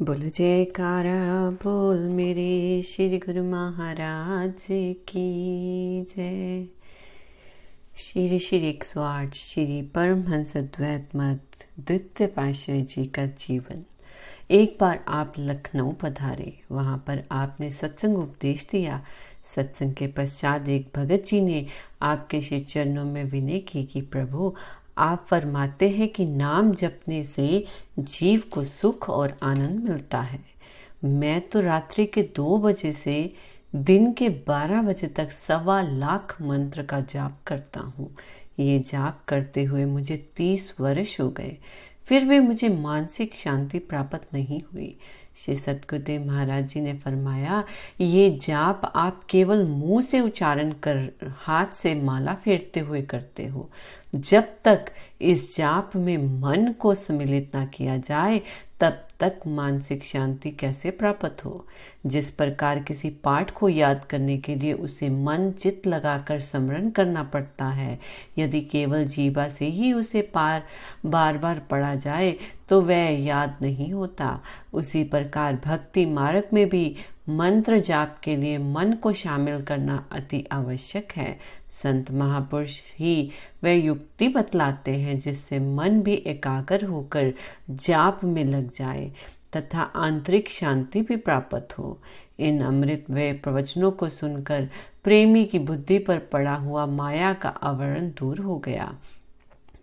बोलो जयकारा बोल मेरे श्री गुरु महाराज की जय। श्री श्री 108 श्री परमहंस अद्वैत मत द्वितीय पातशाह जी का जीवन। एक बार आप लखनऊ पधारे, वहां पर आपने सत्संग उपदेश दिया। सत्संग के पश्चात एक भगत जी ने आपके श्री चरणों में विनय की कि प्रभु, आप फरमाते हैं कि नाम जपने से जीव को सुख और आनंद मिलता है। मैं तो रात्रि के 2 बजे से दिन के 12 बजे तक 1.25 लाख मंत्र का जाप करता हूँ। ये जाप करते हुए मुझे 30 वर्ष हो गए, फिर भी मुझे मानसिक शांति प्राप्त नहीं हुई। श्री सतगुरुदेव महाराज जी ने फरमाया, ये जाप आप केवल मुंह से उच्चारण कर हाथ से माला फेरते हुए करते हो। जब तक इस जाप में मन को सम्मिलित ना किया जाए तब तक मानसिक शांति कैसे प्राप्त हो। जिस प्रकार किसी पाठ को याद करने के लिए उसे मन चित्त लगाकर स्मरण करना पड़ता है, यदि केवल जीवा से ही उसे बार बार पढ़ा जाए तो वह याद नहीं होता। उसी प्रकार भक्ति मार्ग में भी मंत्र जाप के लिए मन को शामिल करना अति आवश्यक है। संत महापुरुष ही वह युक्ति बतलाते हैं जिससे मन भी एकाग्र होकर जाप में लग जाए तथा आंतरिक शांति भी प्राप्त हो। इन अमृत व प्रवचनों को सुनकर प्रेमी की बुद्धि पर पड़ा हुआ माया का आवरण दूर हो गया।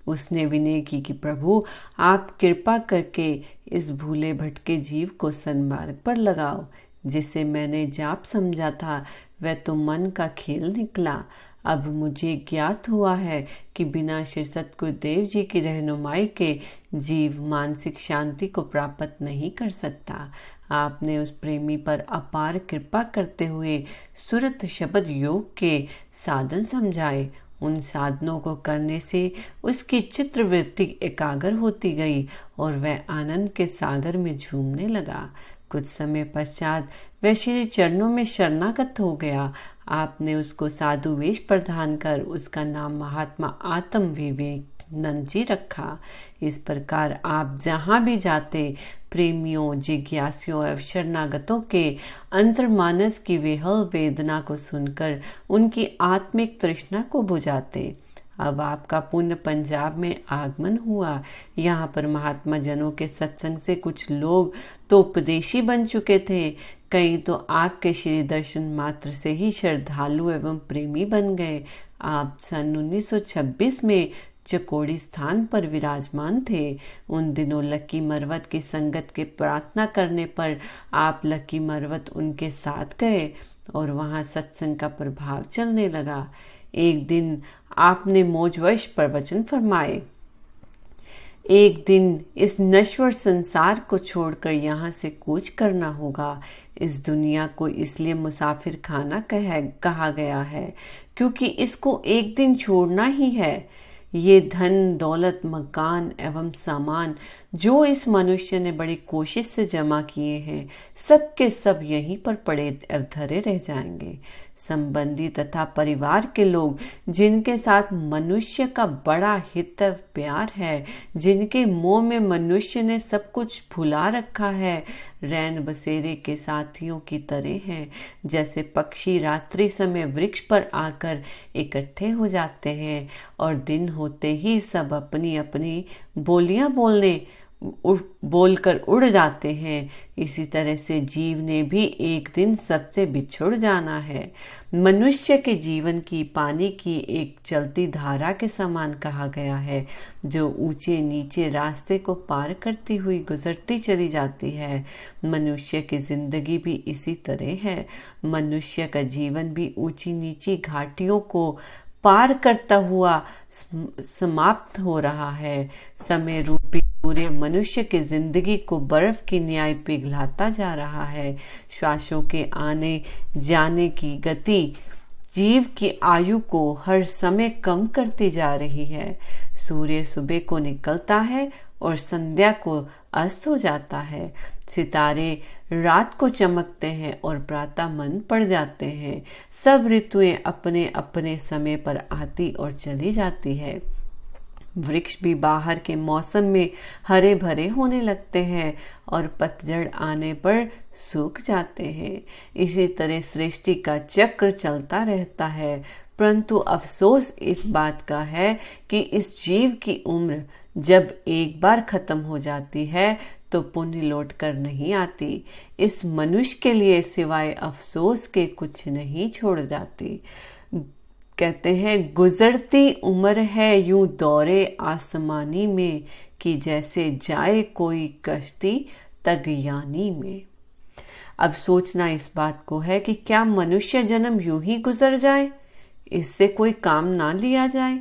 उसने विनय की कि प्रभु, आप कृपा करके इस भूले भटके जीव को सन्मार्ग पर लगाओ। जिसे मैंने जाप समझा था वह तो मन का खेल निकला। अब मुझे ज्ञात हुआ है कि बिना श्री सतगुरुदेव जी की रहनुमाई के जीव मानसिक शांति को प्राप्त नहीं कर सकता। आपने उस प्रेमी पर अपार कृपा करते हुए सुरत शब्द योग के साधन समझाए। उन साधनों को करने से उसकी चित्रवृत्ति एकाग्र होती गई और वह आनंद के सागर में झूमने लगा। कुछ समय पश्चात वह श्री चरणों में शरणागत हो गया। आपने उसको साधु वेश प्रदान कर उसका नाम महात्मा आत्म विवेकानंद जी रखा। इस प्रकार आप जहाँ भी जाते प्रेमियों, जिज्ञासियों एवं शरणागतों के अंतर्मानस की विहल वेदना को सुनकर उनकी आत्मिक तृष्णा को बुझाते। अब आपका पुण्य पंजाब में आगमन हुआ। यहाँ पर महात्मा जनों के सत्संग से कुछ लोग तो उपदेशी बन चुके थे, कई तो आपके श्री दर्शन मात्र से ही श्रद्धालु एवं प्रेमी बन गए। आप सन 1926 में चकोड़ी स्थान पर विराजमान थे। उन दिनों लक्की मरवत की संगत के प्रार्थना करने पर आप लक्की मरवत उनके साथ गए और वहां सत्संग का प्रभाव चलने लगा। एक दिन आपने मौजवश प्रवचन फरमाए, एक दिन इस नश्वर संसार को छोड़कर यहाँ से कूच करना होगा। इस दुनिया को इसलिए मुसाफिर खाना कहा गया है क्योंकि इसको एक दिन छोड़ना ही है। ये धन दौलत मकान एवं सामान जो इस मनुष्य ने बड़ी कोशिश से जमा किए हैं, सब के सब यहीं पर पड़े धरे रह जाएंगे। संबंधी तथा परिवार के लोग जिनके साथ मनुष्य का बड़ा हित प्यार है, जिनके मोह में मनुष्य ने सब कुछ भुला रखा है, रैन बसेरे के साथियों की तरह हैं। जैसे पक्षी रात्रि समय वृक्ष पर आकर इकट्ठे हो जाते हैं और दिन होते ही सब अपनी अपनी बोलियां बोलकर उड़ जाते हैं, इसी तरह से जीव ने भी एक दिन सबसे बिछुड़ जाना है। मनुष्य के जीवन की पानी की एक चलती धारा के समान कहा गया है, जो ऊंचे नीचे रास्ते को पार करती हुई गुजरती चली जाती है। मनुष्य की जिंदगी भी इसी तरह है। मनुष्य का जीवन भी ऊंची नीची घाटियों को पार करता हुआ समाप्त हो रहा है। समय रूपी पूरे मनुष्य की जिंदगी को बर्फ की न्याय पिघलाता जा रहा है। श्वासों के आने जाने की गति जीव की आयु को हर समय कम करती जा रही है। सूर्य सुबह को निकलता है और संध्या को अस्त हो जाता है। सितारे रात को चमकते हैं और प्रातः मन पड़ जाते हैं। सब ऋतुएं अपने अपने समय पर आती और चली जाती है। वृक्ष भी बाहर के मौसम में हरे भरे होने लगते हैं और पतझड़ आने पर सूख जाते हैं। इसी तरह सृष्टि का चक्र चलता रहता है, परंतु अफसोस इस बात का है कि इस जीव की उम्र जब एक बार खत्म हो जाती है तो पुण्य लौट कर नहीं आती। इस मनुष्य के लिए सिवाय अफसोस के कुछ नहीं छोड़ जाती। कहते हैं, गुजरती उम्र है यूं दौरे आसमानी में, कि जैसे जाए कोई कश्ती तगयानी में। अब सोचना इस बात को है कि क्या मनुष्य जन्म यूं ही गुजर जाए, इससे कोई काम ना लिया जाए,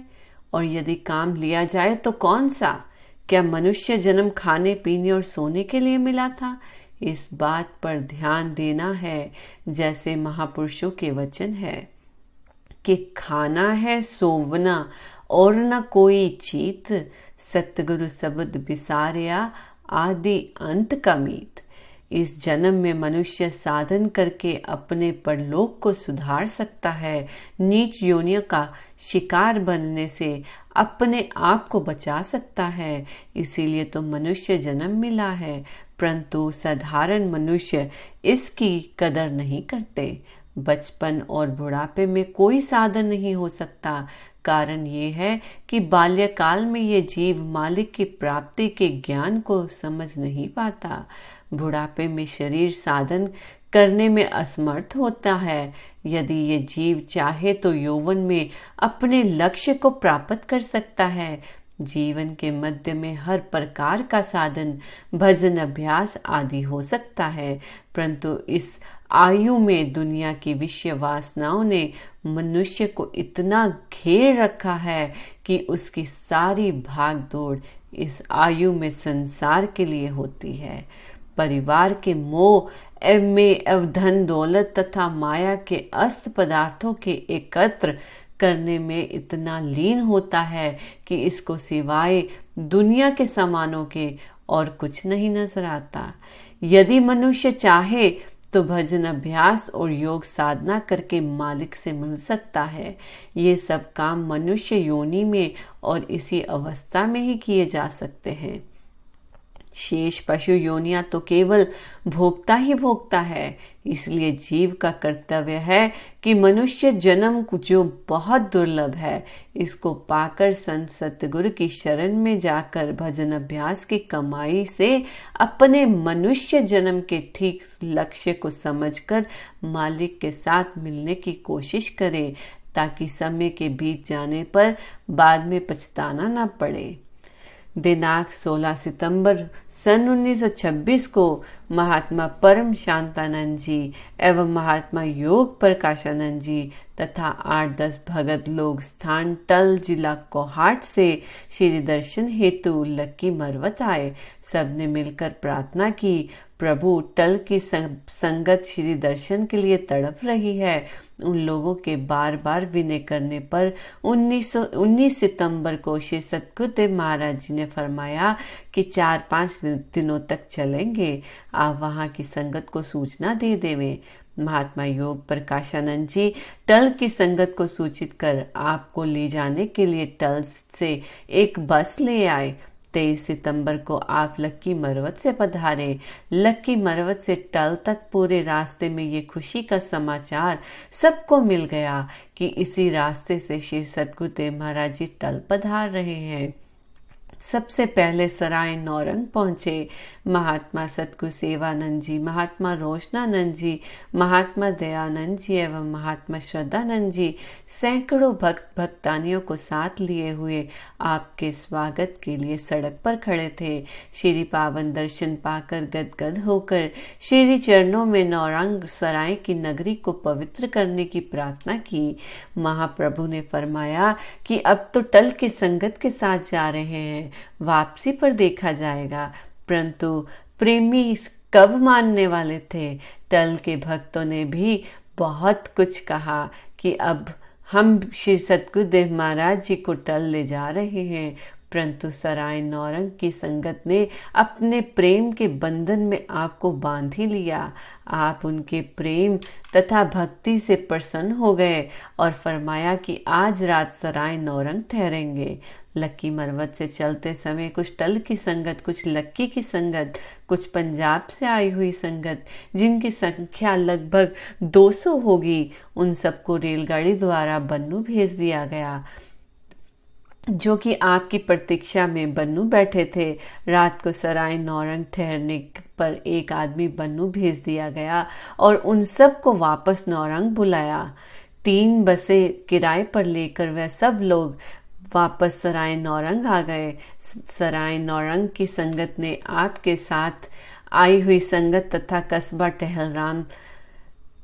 और यदि काम लिया जाए तो कौन सा? क्या मनुष्य जन्म खाने पीने और सोने के लिए मिला था? इस बात पर ध्यान देना है, जैसे महापुरुषों के वचन है कि खाना है सोवना और न कोई चीत, सतगुरु सबद बिसारिया आदि अंत का मीत। इस जन्म में मनुष्य साधन करके अपने परलोक को सुधार सकता है, नीच योनियों का शिकार बनने से अपने आप को बचा सकता है। इसीलिए तो मनुष्य जन्म मिला है, परंतु साधारण मनुष्य इसकी कदर नहीं करते। बचपन और बुढ़ापे में कोई साधन नहीं हो सकता। कारण ये है कि बाल्यकाल में ये जीव मालिक की प्राप्ति के ज्ञान को समझ नहीं पाता। बुढ़ापे में शरीर साधन करने में असमर्थ होता है। यदि ये जीव चाहे तो यौवन में अपने लक्ष्य को प्राप्त कर सकता है। जीवन के मध्य में हर प्रकार का साधन, भजन, अभ्यास आदि हो सकता है, परंतु इस आयु में दुनिया की विषय वासनाओं ने मनुष्य को इतना घेर रखा है कि उसकी सारी भाग दौड़ इस आयु में संसार के लिए होती है। परिवार के मोह में धन दौलत तथा माया के अस्त पदार्थों के एकत्र करने में इतना लीन होता है कि इसको सिवाय दुनिया के सामानों के और कुछ नहीं नजर आता। यदि मनुष्य चाहे तो भजन, अभ्यास और योग साधना करके मालिक से मिल सकता है। ये सब काम मनुष्य योनि में और इसी अवस्था में ही किए जा सकते हैं। शेष पशु योनियां तो केवल भोगता ही भोगता है। इसलिए जीव का कर्तव्य है कि मनुष्य जन्म जो बहुत दुर्लभ है, इसको पाकर संत सतगुरु की शरण में जाकर भजन अभ्यास की कमाई से अपने मनुष्य जन्म के ठीक लक्ष्य को समझकर मालिक के साथ मिलने की कोशिश करे, ताकि समय के बीत जाने पर बाद में पछताना न पड़े। दिनांक 16 सितंबर सन 1926 को महात्मा परम शांतानंद जी एवं महात्मा योग प्रकाशानंद जी तथा 8-10 भगत लोग स्थान टल, जिला कोहाट से श्री दर्शन हेतु लक्की मरवत आए। सबने मिलकर प्रार्थना की, प्रभु टल की संगत श्री दर्शन के लिए तड़प रही है। उन लोगों के बार बार विनय करने पर 19 सितंबर को श्री सतगुरुदेव महाराज जी ने फरमाया कि 4-5 दिनों तक चलेंगे, आप वहां की संगत को सूचना दे देवे। महात्मा योग प्रकाशानंद जी टल की संगत को सूचित कर आपको ले जाने के लिए टल से एक बस ले आए। 23 सितंबर को आप लक्की मरवत से पधारे। लक्की मरवत से टल तक पूरे रास्ते में ये खुशी का समाचार सबको मिल गया कि इसी रास्ते से श्री सतगुरुदेव महाराज जी टल पधार रहे हैं। सबसे पहले सराय नौरंग पहुंचे। महात्मा सतगुरु सेवानंद जी, महात्मा रोशनानंद जी, महात्मा दयानंद जी एवं महात्मा श्रद्धानंद जी सैकड़ों भक्त भक्तानियों को साथ लिए हुए आपके स्वागत के लिए सड़क पर खड़े थे। श्री पावन दर्शन पाकर गदगद होकर श्री चरणों में नौरंग सराय की नगरी को पवित्र करने की प्रार्थना की। महाप्रभु ने फरमाया कि अब तो टल की संगत के साथ जा रहे हैं, वापसी पर देखा जाएगा। परंतु प्रेमी कब मानने वाले थे। टल के भक्तों ने भी बहुत कुछ कहा कि अब हम श्री सतगुरुदेव महाराज जी को टल ले जा रहे हैं, परंतु सराय नौरंग की संगत ने अपने प्रेम के बंधन में आपको बांध ही लिया। आप उनके प्रेम तथा भक्ति से प्रसन्न हो गए और फरमाया कि आज रात सराय नौरंग ठहरेंगे। लक्की मरवत से चलते समय कुछ टल की संगत, कुछ लक्की की संगत, कुछ पंजाब से आई हुई संगत, जिनकी संख्या लगभग 200 होगी, उन सबको रेलगाड़ी द्वारा बन्नू भेज दिया गया, जो कि आपकी प्रतीक्षा में बन्नू बैठे थे। रात को सराय नौरंग ठहरने पर एक आदमी बन्नू भेज दिया गया और उन सब को वापस नौरंग बुलाया। 3 बसें किराए पर लेकर वह सब लोग वापस सराय नौरंग आ गए। सराय नौरंग की संगत ने आपके साथ आई हुई संगत तथा कस्बा टहलराम,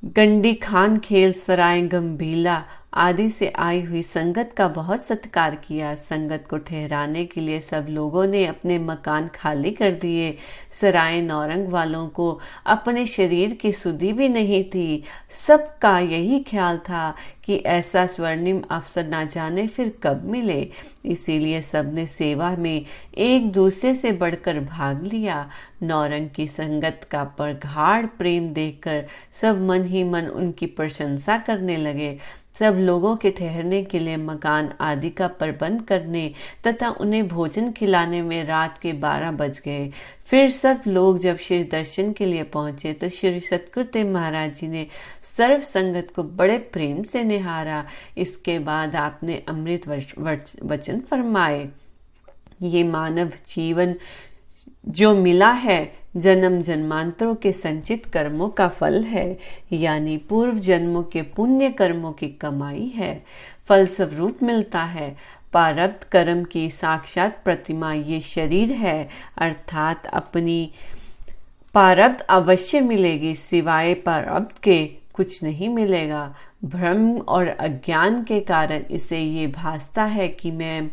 गंडी खान खेल, सराय गंभीला आदि से आई हुई संगत का बहुत सत्कार किया। संगत को ठहराने के लिए सब लोगों ने अपने मकान खाली कर दिए। सराय नौरंग वालों को अपने शरीर की सुधि भी नहीं थी। सबका यही ख्याल था कि ऐसा स्वर्णिम अवसर ना जाने फिर कब मिले, इसीलिए सबने सेवा में एक दूसरे से बढ़कर भाग लिया। नौरंग की संगत का प्रगाढ़ प्रेम देखकर सब मन ही मन उनकी प्रशंसा करने लगे। सब लोगों के ठहरने के लिए मकान आदि का प्रबंध करने तथा उन्हें भोजन खिलाने में रात के 12 बज गए। फिर सब लोग जब श्री दर्शन के लिए पहुंचे तो श्री सतगुरुदेव महाराज जी ने सर्व संगत को बड़े प्रेम से निहारा। इसके बाद आपने अमृत वचन फरमाए, ये मानव जीवन जो मिला है जन्म जन्मांतरों के संचित कर्मों का फल है, यानी पूर्व जन्मों के पुण्य कर्मों की कमाई है। फल स्वरूप मिलता है। प्रारब्ध कर्म की साक्षात प्रतिमा ये शरीर है, अर्थात अपनी प्रारब्ध अवश्य मिलेगी, सिवाय प्रारब्ध के कुछ नहीं मिलेगा। भ्रम और अज्ञान के कारण इसे ये भासता है कि मैं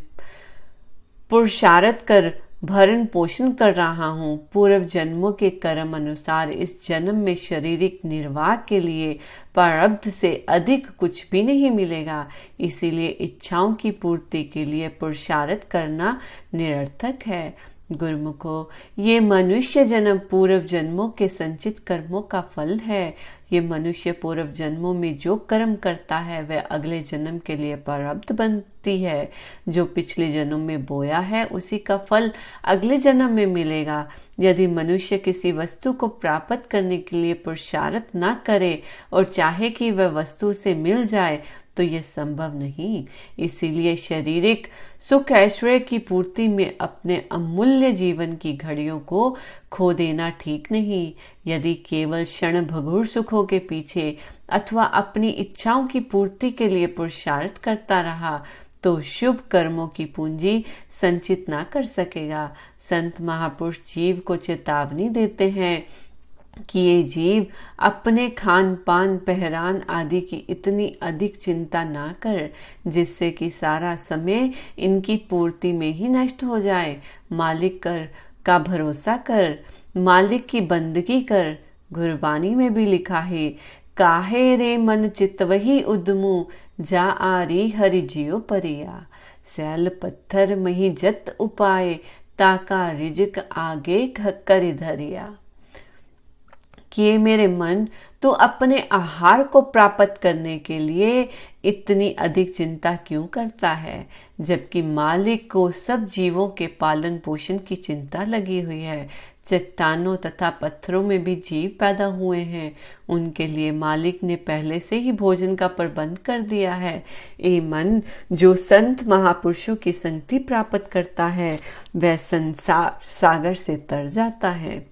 पुरुषार्थ कर भरण पोषण कर रहा हूँ। पूर्व जन्मों के कर्म अनुसार इस जन्म में शारीरिक निर्वाह के लिए प्रारब्ध से अधिक कुछ भी नहीं मिलेगा, इसीलिए इच्छाओं की पूर्ति के लिए पुरुषार्थ करना निरर्थक है। गुरुमुखो, ये मनुष्य जन्म पूर्व जन्मों के संचित कर्मों का फल है। ये मनुष्य पूर्व जन्मों में जो कर्म करता है वह अगले जन्म के लिए प्रारब्ध बनती है। जो पिछले जन्म में बोया है उसी का फल अगले जन्म में मिलेगा। यदि मनुष्य किसी वस्तु को प्राप्त करने के लिए पुरुषार्थ न करे और चाहे कि वह वस्तु उसे मिल जाए तो यह संभव नहीं। इसीलिए शारीरिक सुख ऐश्वर्य की पूर्ति में अपने अमूल्य जीवन की घड़ियों को खो देना ठीक नहीं। यदि केवल क्षण भंगुर सुखों के पीछे अथवा अपनी इच्छाओं की पूर्ति के लिए पुरुषार्थ करता रहा तो शुभ कर्मों की पूंजी संचित ना कर सकेगा। संत महापुरुष जीव को चेतावनी देते हैं कि ये जीव अपने खान पान पहरान आदि की इतनी अधिक चिंता ना कर, जिससे कि सारा समय इनकी पूर्ति में ही नष्ट हो जाए। मालिक का भरोसा कर, मालिक की बंदगी कर। गुरबानी में भी लिखा है, काहे रे मन चितवही उद्मु, जा आरी हरि जियो परिया। सैल पत्थर मही जत उपाय, ताका रिजक आगे कर धरिया। कि मेरे मन तो अपने आहार को प्राप्त करने के लिए इतनी अधिक चिंता क्यों करता है, जबकि मालिक को सब जीवों के पालन पोषण की चिंता लगी हुई है। चट्टानों तथा पत्थरों में भी जीव पैदा हुए हैं, उनके लिए मालिक ने पहले से ही भोजन का प्रबंध कर दिया है। ए मन, जो संत महापुरुषों की संगति प्राप्त करता है वह संसार सागर से तर जाता है।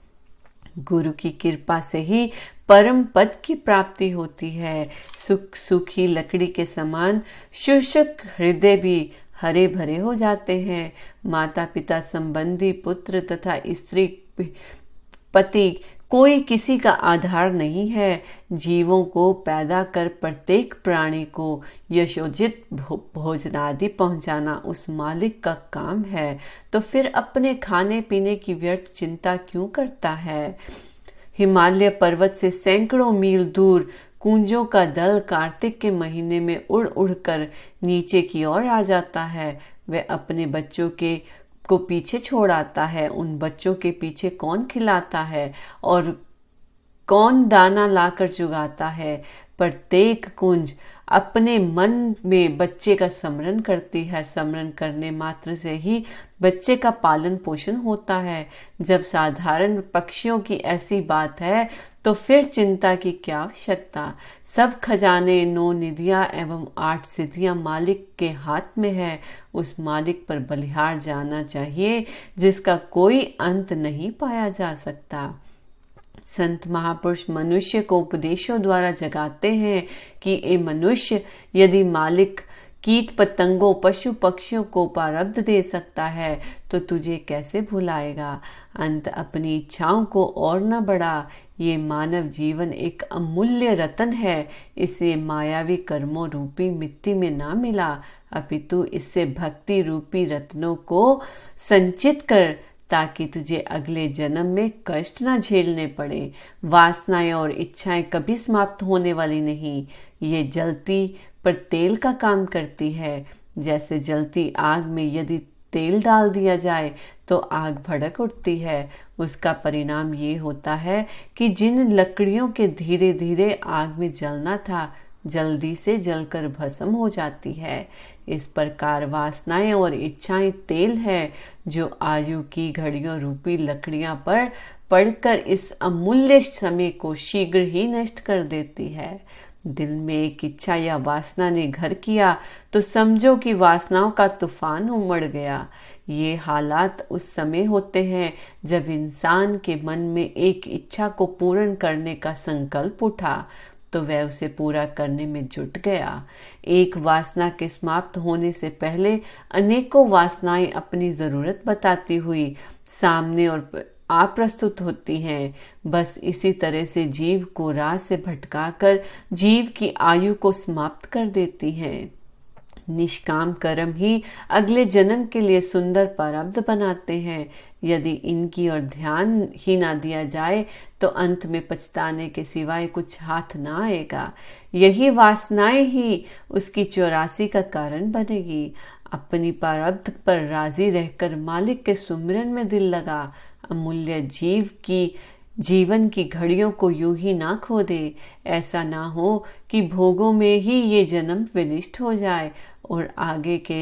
गुरु की कृपा से ही परम पद की प्राप्ति होती है। सूखी लकड़ी के समान शुष्क हृदय भी हरे भरे हो जाते हैं। माता पिता संबंधी पुत्र तथा स्त्री पति कोई किसी का आधार नहीं है। जीवों को पैदा कर प्रत्येक प्राणी को यशोचित भोजनादि पहुंचाना उस मालिक का काम है, तो फिर अपने खाने पीने की व्यर्थ चिंता क्यों करता है। हिमालय पर्वत से सैकड़ों मील दूर कुंजों का दल कार्तिक के महीने में उड़ उड़ कर नीचे की ओर आ जाता है। वह अपने बच्चों के को पीछे छोड़ आता है। उन बच्चों के पीछे कौन खिलाता है और कौन दाना लाकर चुगाता है। प्रत्येक कुंज अपने मन में बच्चे का स्मरण करती है। स्मरण करने मात्र से ही बच्चे का पालन पोषण होता है। जब साधारण पक्षियों की ऐसी बात है तो फिर चिंता की क्या आवश्यकता। सब खजाने, 9 निधियां एवं 8 सिद्धियां मालिक के हाथ में है। उस मालिक पर बलिहार जाना चाहिए जिसका कोई अंत नहीं पाया जा सकता। संत महापुरुष मनुष्य को उपदेशों द्वारा जगाते हैं कि ए मनुष्य, यदि मालिक कीट पतंगों, पशु पक्षियों को प्रारब्ध दे सकता है तो तुझे कैसे भुलाएगा। अंत अपनी इच्छाओं को और न बढ़ा। ये मानव जीवन एक अमूल्य रतन है। इसे मायावी कर्मों रूपी मिट्टी में ना मिला, अपितु इससे भक्ति रूपी रत्नों को संचित कर, ताकि तुझे अगले जन्म में कष्ट न झेलने पड़े। वासनाएं और इच्छाएं कभी समाप्त होने वाली नहीं। ये जलती पर तेल का काम करती है। जैसे जलती आग में यदि तेल डाल दिया जाए तो आग भड़क उठती है। उसका परिणाम ये होता है कि जिन लकड़ियों के धीरे धीरे आग में जलना था, जल्दी से जलकर भस्म हो जाती है। इस प्रकार वासनाएं और इच्छाएं तेल है जो आयु की घड़ियों रूपी लकड़ियां पर पड़कर इस अमूल्य समय को शीघ्र ही नष्ट कर देती है। दिल में एक इच्छा या वासना ने घर किया तो समझो कि वासनाओं का तूफान उमड़ गया। ये हालात उस समय होते हैं जब इंसान के मन में एक इच्छा को पूर्ण करने का संकल्प उठा तो वह उसे पूरा करने में जुट गया। एक वासना के समाप्त होने से पहले अनेकों वासनाएं अपनी जरूरत बताती हुई सामने और प्रस्तुत होती हैं। बस इसी तरह से जीव को राह से भटकाकर जीव की आयु को समाप्त कर देती हैं। निष्काम कर्म ही अगले जन्म के लिए सुंदर प्रारब्ध बनाते हैं। यदि इनकी ओर ध्यान ही ना दिया जाए तो अंत में पछताने के सिवाय कुछ हाथ ना आएगा। यही वासनाएं ही उसकी 84 का कारण बनेगी। अपनी प्रारब्ध पर राजी रहकर मालिक के सुमिरन में दिल लगा। अमूल्य जीवन की घड़ियों को यूं ही ना खो दे। ऐसा ना हो कि भोगों में ही ये जन्म विनिष्ट हो जाए और आगे के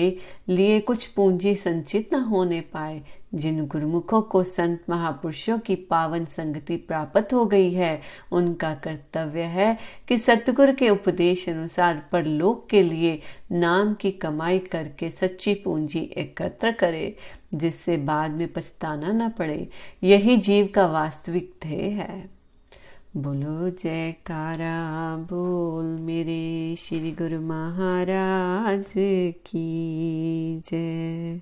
लिए कुछ पूंजी संचित न होने पाए। जिन गुरुमुखों को संत महापुरुषों की पावन संगति प्राप्त हो गई है, उनका कर्तव्य है कि सतगुरु के उपदेश अनुसार परलोक के लिए नाम की कमाई करके सच्ची पूंजी एकत्र करे, जिससे बाद में पछताना न पड़े। यही जीव का वास्तविक ध्येय है। बोलो जयकारा बोल मेरे श्री गुरु महाराज की जय।